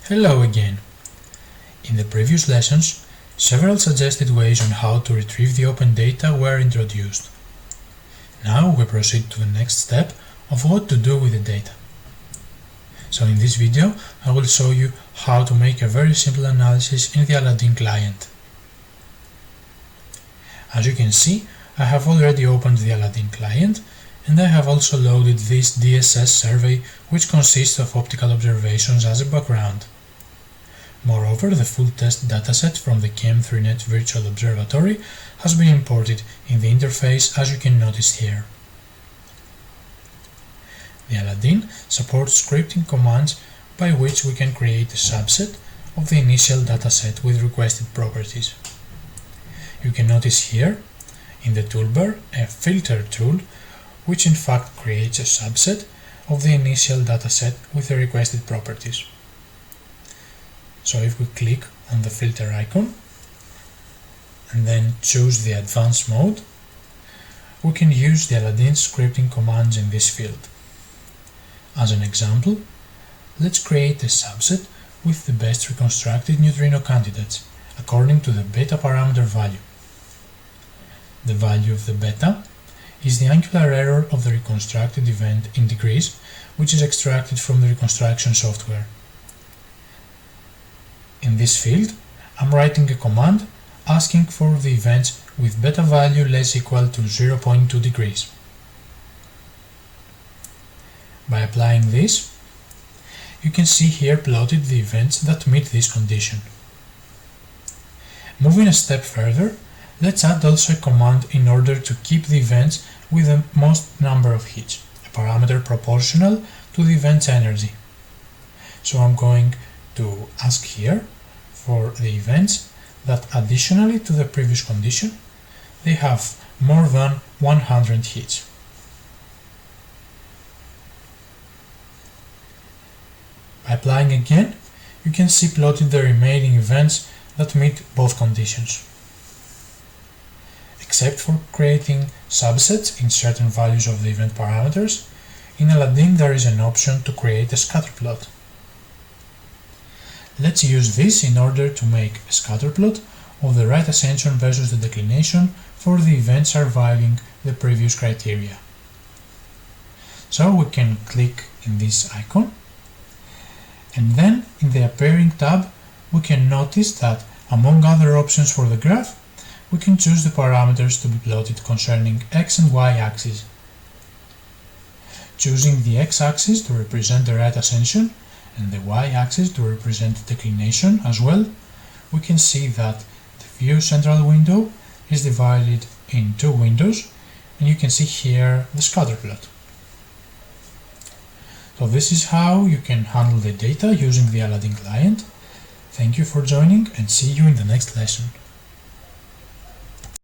Hello again! In the previous lessons, several suggested ways on how to retrieve the open data were introduced. Now we proceed to the next step of what to do with the data. So in this video I will show you how to make a very simple analysis in the Aladin client. As you can see, I have already opened the Aladin client and I have also loaded this DSS survey, which consists of optical observations as a background. Moreover, the full test dataset from the Chem3Net Virtual Observatory has been imported in the interface, as you can notice here. The Aladin supports scripting commands by which we can create a subset of the initial dataset with requested properties. You can notice here in the toolbar a filter tool, which in fact creates a subset of the initial dataset with the requested properties. So if we click on the filter icon and then choose the advanced mode, we can use the Aladin scripting commands in this field. As an example, let's create a subset with the best reconstructed neutrino candidates according to the beta parameter value. The value of the beta is the angular error of the reconstructed event in degrees, which is extracted from the reconstruction software. In this field, I'm writing a command asking for the events with beta value less equal to 0.2 degrees. By applying this, you can see here plotted the events that meet this condition. Moving a step further, let's add also a command in order to keep the events with the most number of hits, a parameter proportional to the event's energy. So I'm going to ask here for the events that additionally to the previous condition, they have more than 100 hits. By applying again, you can see plotted the remaining events that meet both conditions. Except for creating subsets in certain values of the event parameters, in Aladin there is an option to create a scatter plot. Let's use this in order to make a scatter plot of the right ascension versus the declination for the event surviving the previous criteria. So we can click in this icon, and then in the appearing tab we can notice that among other options for the graph, we can choose the parameters to be plotted concerning x and y axes. Choosing the x-axis to represent the right ascension and the y-axis to represent the declination as well, we can see that the view central window is divided in two windows, and you can see here the scatter plot. So this is how you can handle the data using the Aladin client. Thank you for joining and see you in the next lesson.